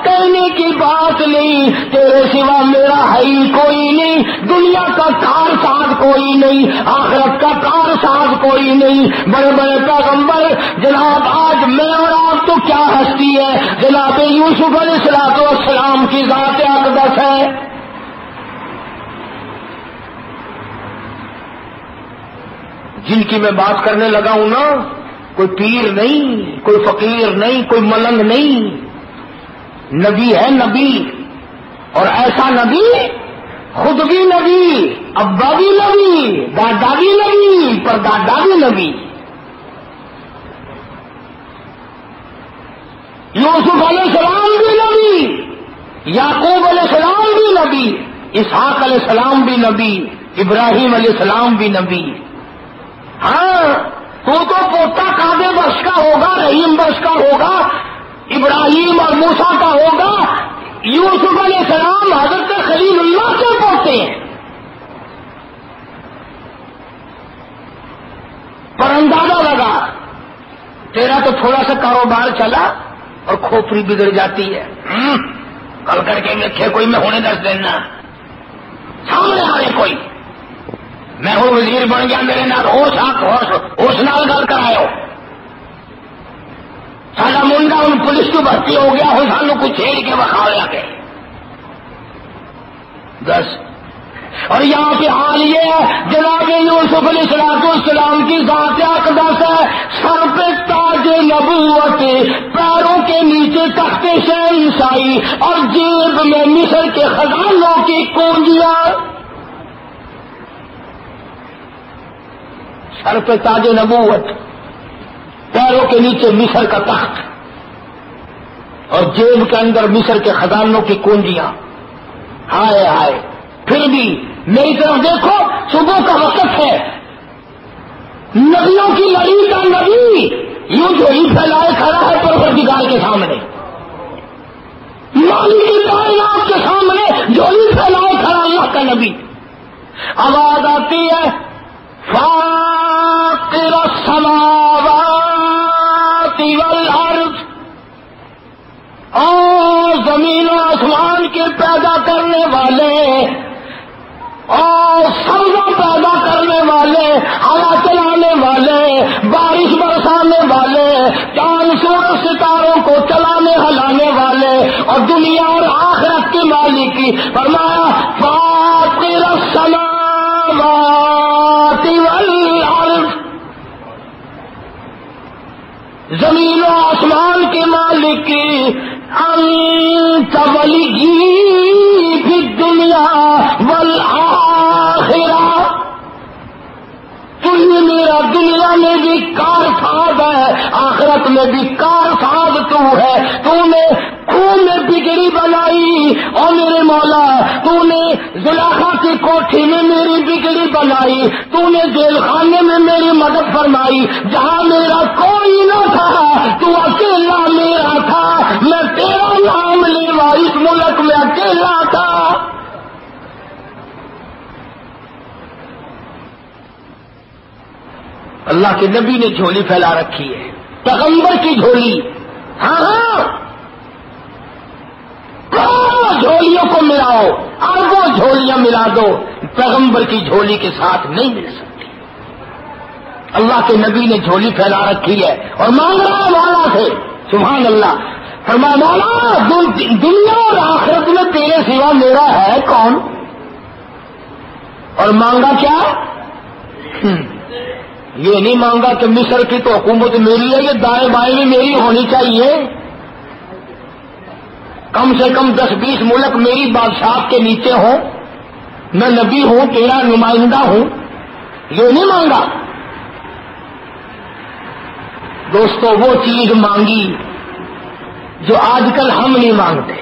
کہنے کی بات نہیں، تیرے سوا میرا ہے ہی کوئی نہیں، دنیا کا کار ساز کوئی نہیں، آخرت کا کار ساز کوئی نہیں۔ بڑے بڑے پیغمبر جناب آج میں اور آپ تو کیا ہستی ہے، جناب یوسف علیہ السلام کی ذات اقدس ہے۔ جن کی میں بات کرنے لگا ہوں نا، کوئی پیر نہیں، کوئی فقیر نہیں، کوئی ملنگ نہیں، نبی ہے نبی، اور ایسا نبی خود بھی نبی، ابا بھی نبی، دادا بھی نبی، پردادا بھی نبی۔ یوسف علیہ السلام بھی نبی، یعقوب علیہ السلام بھی نبی، اسحاق علیہ السلام بھی نبی، ابراہیم علیہ السلام بھی نبی۔ ہاں تو پوتا کعبے برش کا ہوگا، رحیم برش کا ہوگا، ابراہیم اور موسیٰ کا ہوگا، یوسف علیہ السلام حضرت خلیل اللہ سے پوتے ہیں۔ پر اندازہ لگا تیرا تو تھوڑا سا کاروبار چلا اور کھوپڑی بگڑ جاتی ہے، کل کر کے دیکھے کوئی میں ہونے دس دینا، سامنے آ رہے کوئی میں ہوں وزیر بن گیا، میرے نال ہوش نال گل کرایو، ساڈا منڈا ہوں پولیس کی بھرتی ہو گیا، ہوں سانو کچھ چھیڑ کے بخا لیا گئے بس۔ اور یہاں پہ حال یہ ہے جناب یوسف علیہ السلام کی ذات اقدس ہے، سر پہ تاج نبوت، پیروں کے نیچے تخت شہنشاہی، اور جیب میں مصر کے خزانوں کی کنجیاں۔ سر پہ تاج نبوت، پیروں کے نیچے مصر کا تخت، اور جیب کے اندر مصر کے خزانوں کی کنجیاں۔ ہائے ہائے، پھر بھی میری طرف دیکھو، صبح کا وقت ہے، نبیوں کی لڑی کا نبی یوں جھولی پھیلائے کھڑا ہے پروردگار کے سامنے، مالک کی کائنات کے سامنے جھولی پھیلائے کھڑا اللہ کا نبی۔ آواز آتی ہے فاطر السماوات والارض، اور زمین و آسمان کے پیدا کرنے والے اور سبزہ پیدا کرنے والے ہوا چلانے والے، بارش برسانے والے، چاند سورج ستاروں کو چلانے ہلانے والے، اور دنیا اور آخرت کے مالک کی فرمایا فاطر السماوات والارض، زمین و آسمان کے مالک کی انت ولی فی الدنیا والآخرہ، تو ہی میرا دنیا میں بھی کار صاحب ہے، آخرت میں بھی کار صاحب تو ہے۔ تو نے خون میں بگڑی بنائی، اور میرے مولا تو نے زلیخا کی کوٹھی میں میری بگڑی بنائی، تو نے جیل خانے میں میری مدد فرمائی، جہاں میرا کوئی نہ تھا تو اکیلا میرا تھا، میں تیرا نام لیوا اس ملک میں اکیلا تھا۔ اللہ کے نبی نے جھولی پھیلا رکھی ہے، پیغمبر کی جھولی۔ ہاں جھولیوں کو ملاؤ، اربوں جھولیاں ملا دو، پیغمبر کی جھولی کے ساتھ نہیں مل سکتی۔ اللہ کے نبی نے جھولی پھیلا رکھی ہے اور مانگ رہا مولا سے، سبحان اللہ۔ فرمایا مولا دنیا اور آخرت میں تیرے سوا میرا ہے کون؟ اور مانگا کیا؟ یہ نہیں مانگا کہ مصر کی تو حکومت میری ہے، یہ دائیں بائیں بھی میری ہونی چاہیے، کم سے کم 10-20 ملک میری بادشاہ کے نیچے ہوں، میں نبی ہوں، تیرا نمائندہ ہوں، یہ نہیں مانگا۔ دوستو وہ چیز مانگی جو آج کل ہم نہیں مانگتے،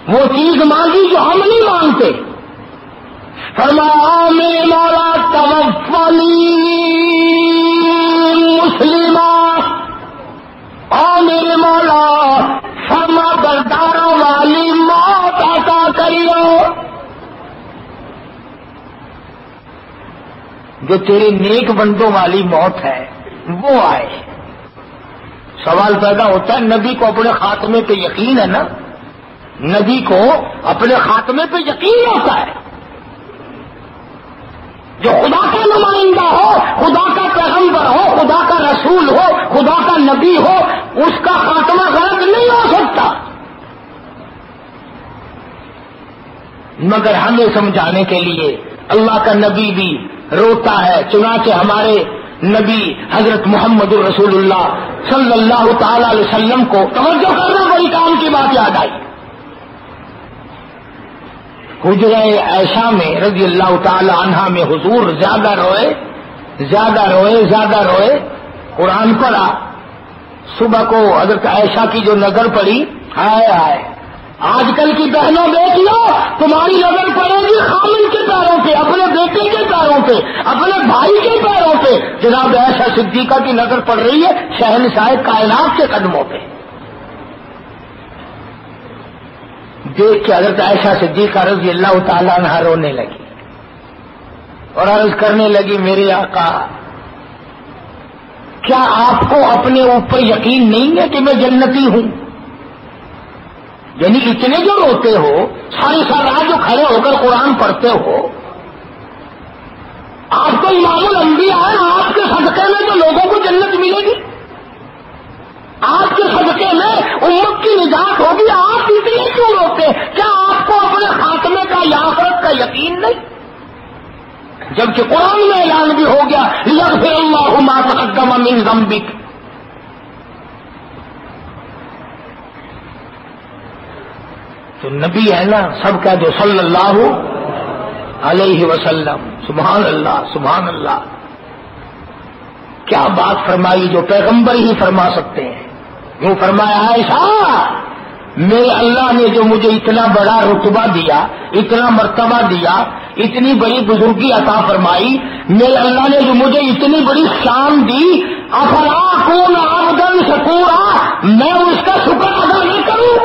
وہ چیز مانگی جو ہم نہیں مانگتے۔ فرمایا میرے مولا توفنی مسلمہ، اور میرے مولا فرما برداروں والی موت عطا کریو، جو تیرے نیک بندوں والی موت ہے وہ آئے۔ سوال پیدا ہوتا ہے نبی کو اپنے خاتمے پہ یقین ہے نا؟ نبی کو اپنے خاتمے پہ یقین ہوتا ہے، جو خدا کا نمائندہ ہو، خدا کا پیغمبر ہو، خدا کا رسول ہو، خدا کا نبی ہو، اس کا خاتمہ غلط نہیں ہو سکتا۔ مگر ہمیں سمجھانے کے لیے اللہ کا نبی بھی روتا ہے، چنانچہ ہمارے نبی حضرت محمد رسول اللہ صلی اللہ تعالی علیہ وسلم کو توجہ کرنا بڑی کام کی بات یاد آئی۔ حجرہ عائشہ میں رضی اللہ تعالی عنہا میں حضور زیادہ روئے، قرآن پڑھا۔ صبح کو حضرت عائشہ کی جو نظر پڑی، ہائے آج کل کی بہنوں دیکھ لو، تمہاری نظر پڑے گی خامن کے پیروں پہ، اپنے بیٹے کے پیروں پہ، اپنے بھائی کے پیروں پہ۔ جناب عائشہ صدیقہ کی نظر پڑ رہی ہے شہنشاہ کائنات کے قدموں پہ۔ دیکھ کے حضرت عائشہ صدیقہ رضی اللہ تعالیٰ عنہ رونے لگی اور عرض کرنے لگی میرے آقا کیا آپ کو اپنے اوپر یقین نہیں ہے کہ میں جنتی ہوں؟ یعنی اتنے جو روتے ہو، ساری رات جو کھڑے ہو کر قرآن پڑھتے ہو، آپ تو امام الانبیاء ہیں، آپ کے صدقے میں تو لوگوں کو جنت ملے گی، آپ کے صدقے میں امت کی نجات ہوگی، آپ اتنے کیوں روتے؟ کیا آپ کو اپنے خاتمے کا یا آخرت کا یقین نہیں؟ جبکہ قرآن میں اعلان بھی ہو گیا یغفر اللہ ما تقدم من ذنبک۔ تو نبی ہے نا، سب کہہ دو صلی اللہ علیہ وسلم۔ سبحان اللہ سبحان اللہ، کیا بات فرمائی جو پیغمبر ہی فرما سکتے ہیں۔ یوں فرمایا عائشہ میرے اللہ نے جو مجھے اتنا بڑا رتبہ دیا، اتنا مرتبہ دیا، اتنی بڑی بزرگی عطا فرمائی، میرے اللہ نے جو مجھے اتنی بڑی شان دی، افلا اکون عبدا شکورا، میں اس کا شکر ادا نہیں کروں؟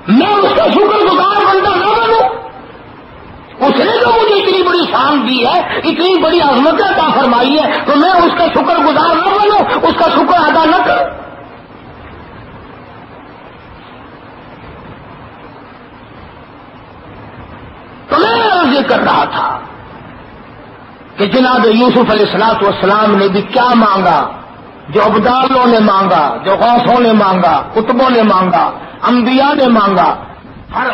میں اس کا شکر گزار بندہ نہ بنوں؟ اس نے جو مجھے اتنی بڑی شان دی ہے، اتنی بڑی عظمت عطا فرمائی ہے، تو میں اس کا شکر گزار نہ بنوں، اس کا شکر ادا نہ کروں؟ تو میں رضی ذکر کر رہا تھا کہ جناب یوسف علیہ الصلوۃ والسلام نے بھی کیا مانگا، جو ابدالوں نے مانگا، جو غوثوں نے مانگا، قطبوں نے مانگا، انبیاء نے مانگا، ہر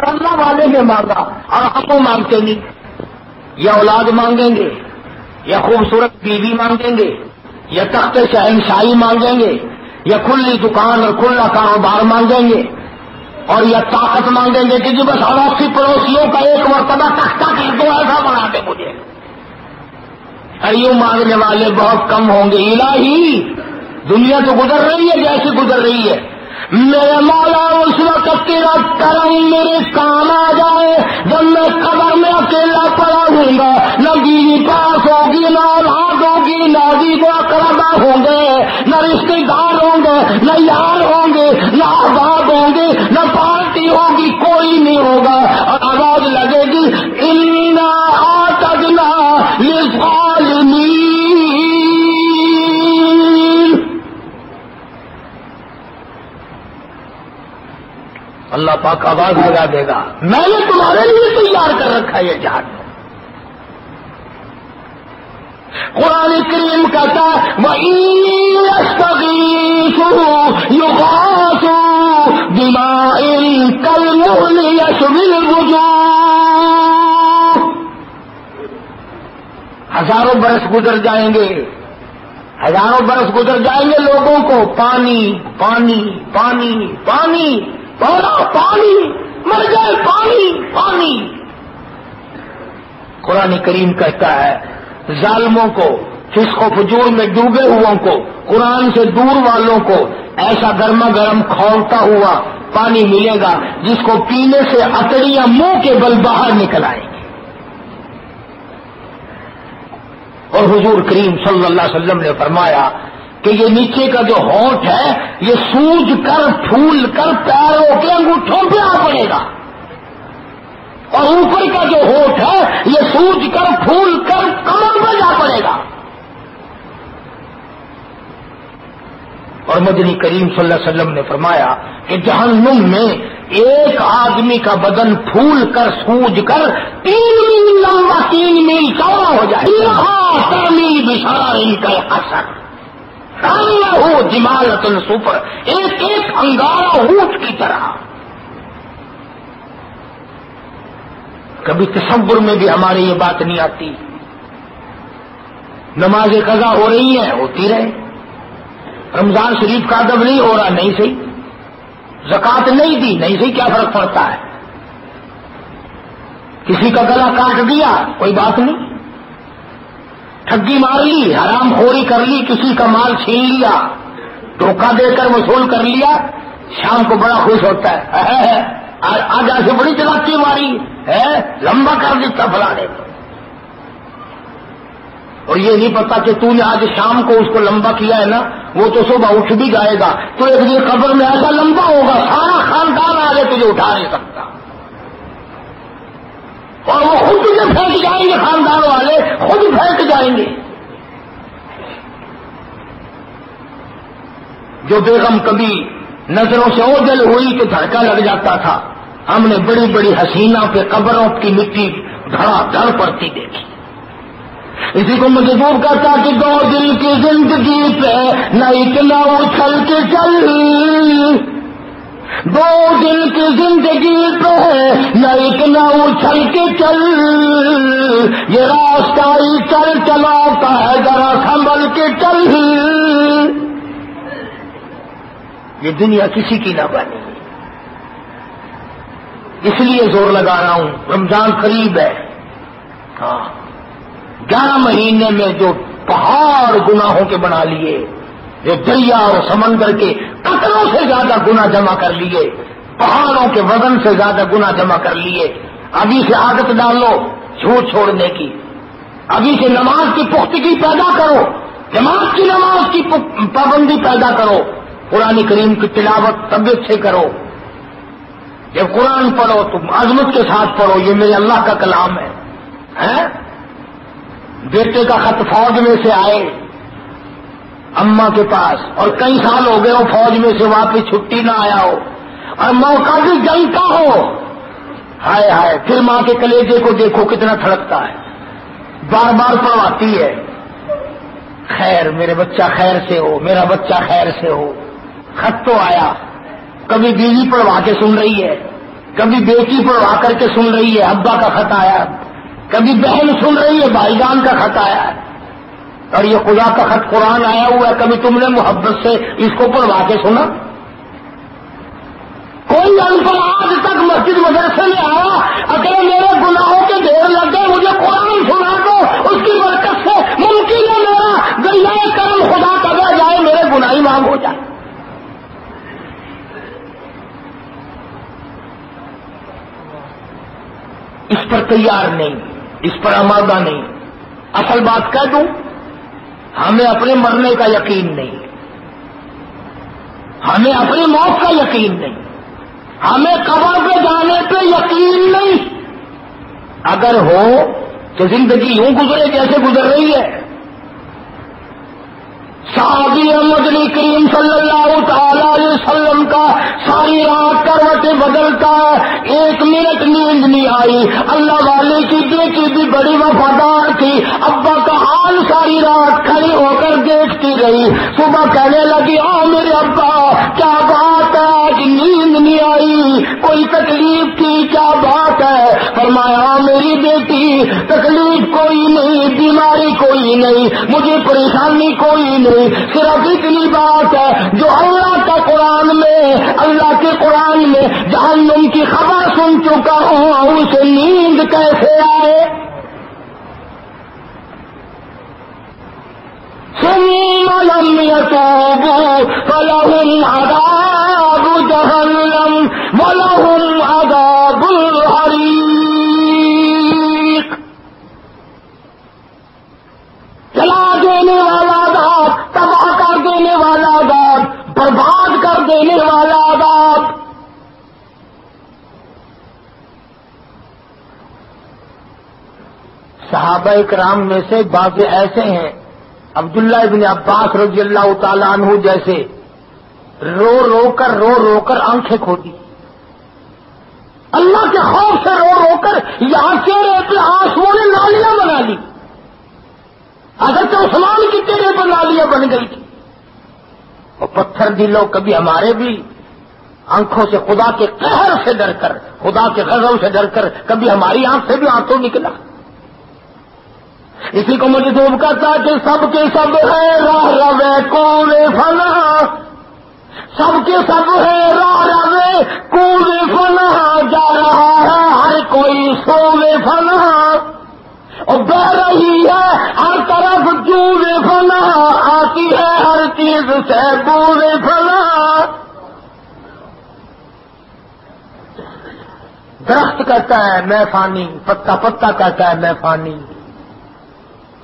اللہ والے نے مانگا، اور ہم تو مانگتے نہیں. یا اولاد مانگیں گے، یا خوبصورت بیوی مانگیں گے، یا تخت شہنشاہی مانگیں گے، یا کھلی دکان اور کھلا کاروبار مانگیں گے، اور یا طاقت مانگیں گے کہ جی بس اڑوسی پڑوسیوں کا ایک مرتبہ تختہ کر دو، ایسا بنا دے مجھے. یوں مانگنے والے بہت کم ہوں گے. الہی دنیا تو گزر رہی ہے جیسے گزر رہی ہے، میرے مولا اس وقت تیرا کرم میرے کام آ جائے جب میں قبر میں اکیلا پڑا ہوں گا، نہ بیوی پاس ہوگی، نہ اولاد ہوگی، نہ عزیز و اقربا ہوں گے، نہ رشتے دار ہوں گے، نہ یار ہوں گے، نہ احباب ہوں گے، نہ پارٹی ہوگی، کوئی نہیں ہوگا. اور آواز لگے گی انا اعتدنا للظالمین. اللہ پاک آواز لگا دے گا میں نے تمہارے لیے تیار کر رکھا ہے یہ جہنم. قرآن کریم کہتا وَإِن يَسْتَغِيثُوا يُغَاثُوا بِمَاءٍ كَالْمُهْلِ يَشْوِي الْوُجُوهَ. ہزاروں برس گزر جائیں گے، ہزاروں برس گزر جائیں گے، لوگوں کو پانی پانی پانی پانی پانی مر گئے، پانی پانی. قرآن کریم کہتا ہے ظالموں کو، فسق و فجور میں ڈوبے ہوئوں کو، قرآن سے دور والوں کو ایسا گرما گرم کھولتا ہوا پانی ملے گا جس کو پینے سے اتڑیاں منہ کے بل باہر نکل آئیں گی. اور حضور کریم صلی اللہ علیہ وسلم نے فرمایا کہ یہ نیچے کا جو ہونٹ ہے یہ سوج کر پھول کر پیروں کے انگوٹھوں پہ آ پڑے گا، اور اوپر کا جو ہونٹ ہے یہ سوج کر پھول کر کمر میں جا پڑے گا. اور مدنی کریم صلی اللہ علیہ وسلم نے فرمایا کہ جہنم میں ایک آدمی کا بدن پھول کر سوج کر 3 میل لمبا 3 میل چوڑا ہو جائے. تعمیل بشار ان کا اثر ہو جمالت السفر، ایک ایک انگارہ اونٹ کی طرح. کبھی تصور میں بھی ہماری یہ بات نہیں آتی. نماز قضا ہو رہی ہے، ہوتی رہے. رمضان شریف کا ادب نہیں ہو رہا، نہیں صحیح. زکوٰۃ نہیں دی، نہیں صحیح، کیا فرق پڑتا ہے. کسی کا گلا کاٹ دیا، کوئی بات نہیں. ٹھگی مار لی، حرام خوری کر لی، کسی کا مال چھین لیا، دھوکہ دے کر وصول کر لیا، شام کو بڑا خوش ہوتا ہے. آج ایسے بڑی چلاکی ماری ہے، لمبا کر دیتا فلانے کو. اور یہ نہیں پتا کہ تو نے آج شام کو اس کو لمبا کیا ہے نا، وہ تو صبح اٹھ بھی جائے گا تو ایک دن قبر میں ایسا لمبا ہوگا سارا خاندان آگے تجھے اٹھا نہیں سکتا، اور وہ خود تجھے پھینک جائیں گے، خاندان والے خود پھینک جائیں گے. جو بیگم کبھی نظروں سے اوجھل ہوئی تو دھڑکا لگ جاتا تھا، ہم نے بڑی بڑی حسینہ پہ قبروں کی مٹی دھڑا دھڑ پڑتی دیکھی. اسی کو مجبور کرتا کہ 2 دن کی زندگی پہ نہ اتنا اچھل کے چل، 2 دن کی زندگی پہ نہ اتنا اچھل کے چل، یہ راستہ ہی چل چلاتا ہے ذرا سنبھل کے چل. یہ دنیا کسی کی نہ بنی، اس لیے زور لگا رہا ہوں. رمضان قریب ہے، ہاں 11 مہینے میں جو پہاڑ گناہوں کے بنا لیے، جو دریا اور سمندر کے قطروں سے زیادہ گناہ جمع کر لیے، پہاڑوں کے وزن سے زیادہ گناہ جمع کر لیے. ابھی سے عادت ڈالو جھوٹ چھوڑنے کی، ابھی سے نماز کی پختگی پیدا کرو، جماعت کی نماز کی پابندی پیدا کرو، قرآن کریم کی تلاوت طبیعت سے کرو. جب قرآن پڑھو تم عظمت کے ساتھ پڑھو، یہ میرے اللہ کا کلام ہے. بیٹے کا خط فوج میں سے آئے اماں کے پاس، اور کئی سال ہو گئے وہ فوج میں سے واپس چھٹی نہ آیا ہو، اور موقع بھی جنگ کا ہو. ہائے ہائے، پھر ماں کے کلیجے کو دیکھو کتنا دھڑکتا ہے، بار بار پڑھواتی ہے، خیر میرے بچہ خیر سے ہو، میرا بچہ خیر سے ہو۔ خط تو آیا، کبھی بیوی پڑھوا کے سن رہی ہے، کبھی بیٹی پڑھوا کر کے سن رہی ہے، ابا کا خط آیا، کبھی بہن سن رہی ہے، بھائی جان کا خط آیا، اور یہ خدا کا خط قرآن آیا ہوا ہے، کبھی تم نے محبت سے اس کو پڑھوا کے سنا؟ کوئی انفر آج تک مسجد مدرسے میں آیا، اگر میرے گناہوں کے ڈھیر لگ گئے مجھے قرآن سنا دو، اس کی برکت سے ممکن ہے میرا دریائے کرم خدا کبھی جائے، میرے گناہی معاف ہو جائے۔ اس پر تیار نہیں، اس پر آمادہ نہیں۔ اصل بات کہہ دوں، ہمیں اپنے مرنے کا یقین نہیں، ہمیں اپنی موت کا یقین نہیں، ہمیں قبر پہ جانے پہ یقین نہیں۔ اگر ہو تو زندگی یوں گزرے جیسے گزر رہی ہے۔ صحابی مدنی کریم صلی اللہ تعالی علیہ وسلم کا ساری رات کروٹیں بدلتا، ایک منٹ نیند نہیں آئی۔ اللہ والے کی بیٹی بھی بڑی وفادار تھی، ابا کا حال ساری رات کھڑی ہو کر دیکھتی رہی۔ صبح کہنے لگی میرے ابا کیا بات ہے، آج نیند نہیں آئی، کوئی تکلیف تھی، کیا بات ہے؟ فرمایا میری بیٹی تکلیف کوئی نہیں، بیماری کوئی نہیں، مجھے پریشانی کوئی نہیں، صرف اتنی بات ہے جو اللہ کا قرآن میں، اللہ کے قرآن میں جہنم کی خبر سن چکا ہوں، اسے نیند کیسے آئے؟ ثم لم يتوبوا فلهم عذاب جهنم ولهم عذاب الحريق۔ جلا دینے والا عذاب، تباہ کر دینے والا عذاب، برباد کر دینے والا عذاب۔ صحابہ کرام میں سے بعض ایسے ہیں، عبداللہ ابن عباس رضی اللہ تعالیٰ عنہ جیسے، رو رو کر آنکھیں کھودی، اللہ کے خوف سے رو رو کر یہاں چہرے پہ آنسوؤں نے نالیاں بنا لی، حضرت عثمان کی چہرے پر نالیاں بن گئی تھی۔ اور پتھر دلوں کبھی ہمارے بھی آنکھوں سے خدا کے قہر سے ڈر کر، خدا کے غضب سے ڈر کر کبھی ہماری آنکھ سے بھی آنسو نکلا۔ اسی کو مجھے تو کہتا کہ سب کے سب ہے راہ روے کوے فنا، سب کے سب ہے راہ روے کوے فنا، جا رہا ہے ہر کوئی سوے فنا، اور بہ رہی ہے ہر طرف جوے فنا، آتی ہے ہر چیز سے بوے فنا۔ درخت کہتا ہے میں فانی، پتا پتا کہتا ہے میں فانی،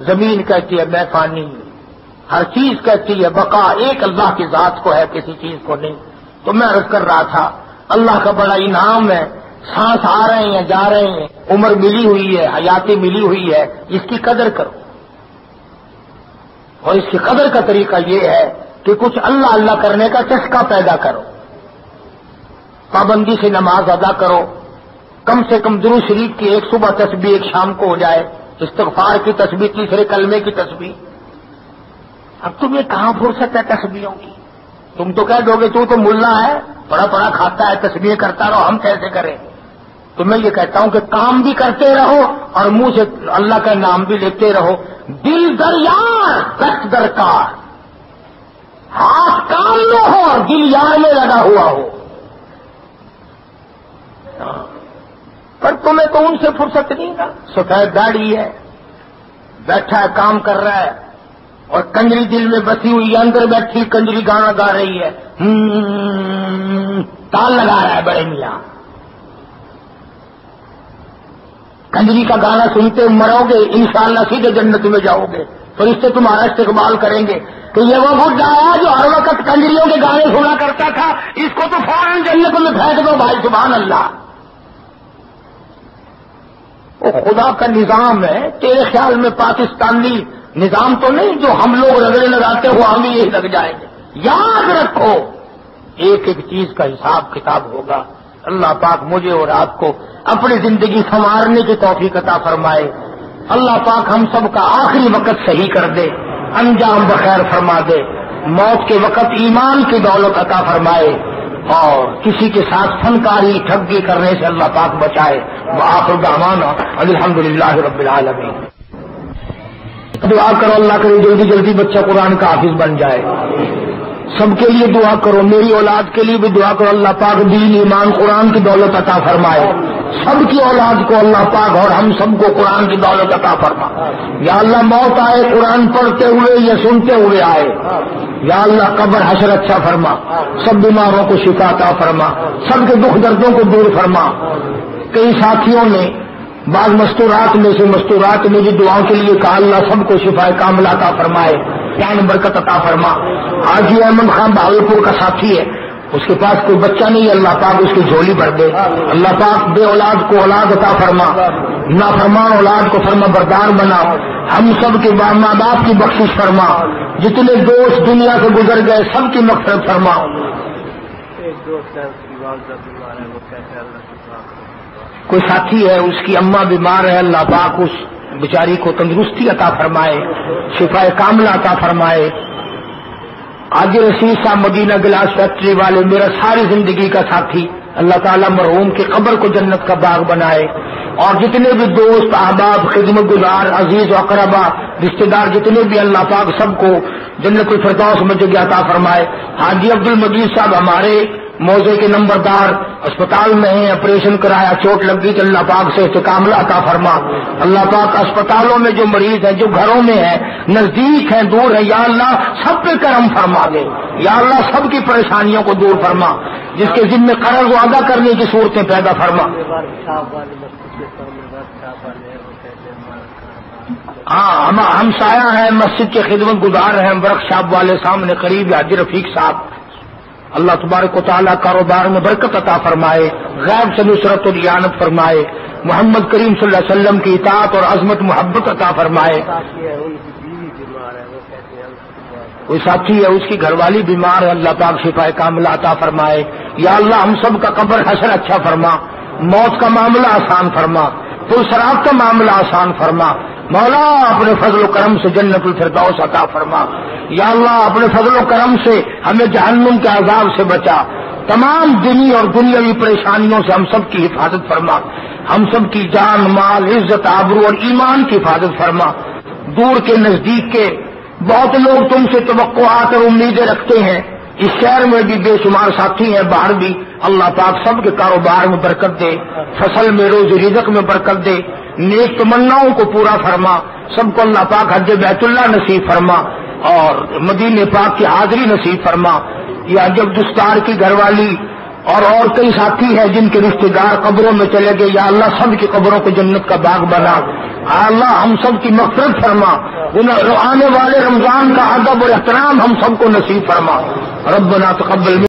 زمین کہتی ہے میں فانی، ہر چیز کہتی ہے بقا ایک اللہ کی ذات کو ہے، کسی چیز کو نہیں۔ تو میں عرض کر رہا تھا اللہ کا بڑا انعام ہے، سانس آ رہے ہیں جا رہے ہیں، عمر ملی ہوئی ہے، حیاتی ملی ہوئی ہے، اس کی قدر کرو۔ اور اس کی قدر کا طریقہ یہ ہے کہ کچھ اللہ اللہ کرنے کا چسکا پیدا کرو، پابندی سے نماز ادا کرو، کم سے کم درود شریف کی ایک صبح تسبیح ایک شام کو ہو جائے، استغفار کی تسبیح، تیسرے کلمے کی تسبیح۔ اب تمہیں کہاں فرصت ہے تسبیحوں کی؟ تم تو کہہ دو گے تو ملا ہے، بڑا بڑا کھاتا ہے، تسبیح کرتا رہو، ہم کیسے کریں؟ تو میں یہ کہتا ہوں کہ کام بھی کرتے رہو اور منہ سے اللہ کا نام بھی لیتے رہو۔ دل دریار دست درکار، ہاتھ کام میں ہو اور دل یار میں لگا ہوا ہو۔ پر تمہیں تو ان سے فرصت نہیں نا، سفید داڑھی ہے، بیٹھا ہے کام کر رہا ہے، اور کنجری دل میں بسی ہوئی ہے، اندر بیٹھی کنجری گانا گا رہی ہے، تال لگا رہا ہے بڑے میاں۔ کنجری کا گانا سنتے مرو گے، انشاءاللہ سیدھے جنت میں جاؤ گے، فرشتے تمہارا استقبال کریں گے کہ یہ وہ بڈھا ہے جو ہر وقت کنجریوں کے گانے سنا کرتا تھا، اس کو تو فوراً جنت میں پھینک دو بھائی، سبحان اللہ۔ وہ خدا کا نظام ہے، تیرے خیال میں پاکستانی نظام تو نہیں جو ہم لوگ رگڑے لگاتے ہو ہم ہی یہی لگ جائیں گے۔ یاد رکھو ایک ایک چیز کا حساب کتاب ہوگا۔ اللہ پاک مجھے اور آپ کو اپنی زندگی سنوارنے کی توفیق عطا فرمائے. اللہ پاک ہم سب کا آخری وقت صحیح کر دے، انجام بخیر فرما دے، موت کے وقت ایمان کی دولت عطا فرمائے، اور کسی کے ساتھ فنکاری ٹھگی کرنے سے اللہ پاک بچائے. وآخر دعوانا الحمدللہ رب العالمین. دعا کرو اللہ کرے جلدی جلدی بچہ قرآن کا حافظ بن جائے. سب کے لیے دعا کرو، میری اولاد کے لیے بھی دعا کرو، اللہ پاک دین ایمان قرآن کی دولت عطا فرمائے. سب کی اولاد کو اللہ پاک اور ہم سب کو قرآن کی دولت عطا فرما. یا اللہ موت آئے قرآن پڑھتے ہوئے یا سنتے ہوئے آئے. یا اللہ قبر حشر اچھا فرما، سب بیماروں کو شفا عطا فرما، سب کے دکھ دردوں کو دور فرما. کئی ساتھیوں نے بعض مستورات میں بھی دعاؤں کے لیے کہا، اللہ سب کو شفا کاملہ عطا فرمائے، جان برکت عطا فرما. حاجی احمد خان بہاولپور کا ساتھی ہے، اس کے پاس کوئی بچہ نہیں ہے، اللہ پاک اس کی جھولی بھر دے. اللہ پاک بے اولاد کو اولاد عطا فرما، نافرمان اولاد کو فرما بردار بنا. ہم سب کے ماں باپ کی بخشش فرما. جتنے دوست دنیا سے گزر گئے سب کی مغفرت فرما. کوئی ساتھی ہے اس کی اماں بیمار ہے، اللہ پاک اس بیچاری کو تندرستی عطا فرمائے، شفا کاملہ عطا فرمائے. آج رشید صاحب مدینہ گلاس فیکٹری والے میرا ساری زندگی کا ساتھی، اللہ تعالیٰ مرحوم کی قبر کو جنت کا باغ بنائے. اور جتنے بھی دوست احباب خدمت گزار عزیز و اقربا رشتے دار جتنے بھی، اللہ پاک سب کو جنت الفردوس میں جگہ عطا فرمائے. حاجی عبد المجید صاحب ہمارے موضے کے نمبردار اسپتال میں ہیں، آپریشن کرایا، چوٹ لگ گئی تو اللہ پاک سے استقامت عطا فرما. اللہ پاک اسپتالوں میں جو مریض ہیں، جو گھروں میں ہیں، نزدیک ہیں، دور ہیں، یا اللہ سب پہ کرم فرما دے. یا اللہ سب کی پریشانیوں کو دور فرما، جس کے ذمہ قرض و ادا کرنے کی صورتیں پیدا فرما. ہاں ہم سایہ ہیں، مسجد کے خدمت گزار ہیں، ورک شاپ والے سامنے قریب حاجی رفیق صاحب. اللہ تبارک و تعالیٰ کاروبار میں برکت عطا فرمائے، غیب سے نصرت و اعانت فرمائے، محمد کریم صلی اللہ علیہ وسلم کی اطاعت اور عظمت محبت عطا فرمائے. کوئی ساتھی ہے اس کی گھر والی بیمار ہے، اللہ پاک شفا کاملہ عطا فرمائے. یا اللہ ہم سب کا قبر حشر اچھا فرما، موت کا معاملہ آسان فرما، پرسرات کا معاملہ آسان فرما. مولا اپنے فضل و کرم سے جنت الفردوس عطا فرما. یا اللہ اپنے فضل و کرم سے ہمیں جہنم کے عذاب سے بچا. تمام دینی اور دنیاوی پریشانیوں سے ہم سب کی حفاظت فرما. ہم سب کی جان مال عزت آبرو اور ایمان کی حفاظت فرما. دور کے نزدیک کے بہت لوگ تم سے توقعات اور امیدیں رکھتے ہیں. اس شہر میں بھی بے شمار ساتھی ہیں، باہر بھی. اللہ پاک سب کے کاروبار میں برکت دے، فصل میں روزی رزق میں برکت دے، نیک تمناؤں کو پورا فرما. سب کو اللہ پاک حج بیت اللہ نصیب فرما اور مدینے پاک کی حاضری نصیب فرما. یا جب دستار کی گھر والی اور کئی ساتھی ہیں جن کے رشتے دار قبروں میں چلے گئے، یا اللہ سب کی قبروں کو جنت کا باغ بنا. اللہ ہم سب کی مغفرت فرما. آنے والے رمضان کا ادب اور احترام ہم سب کو نصیب فرما. ربنا تقبل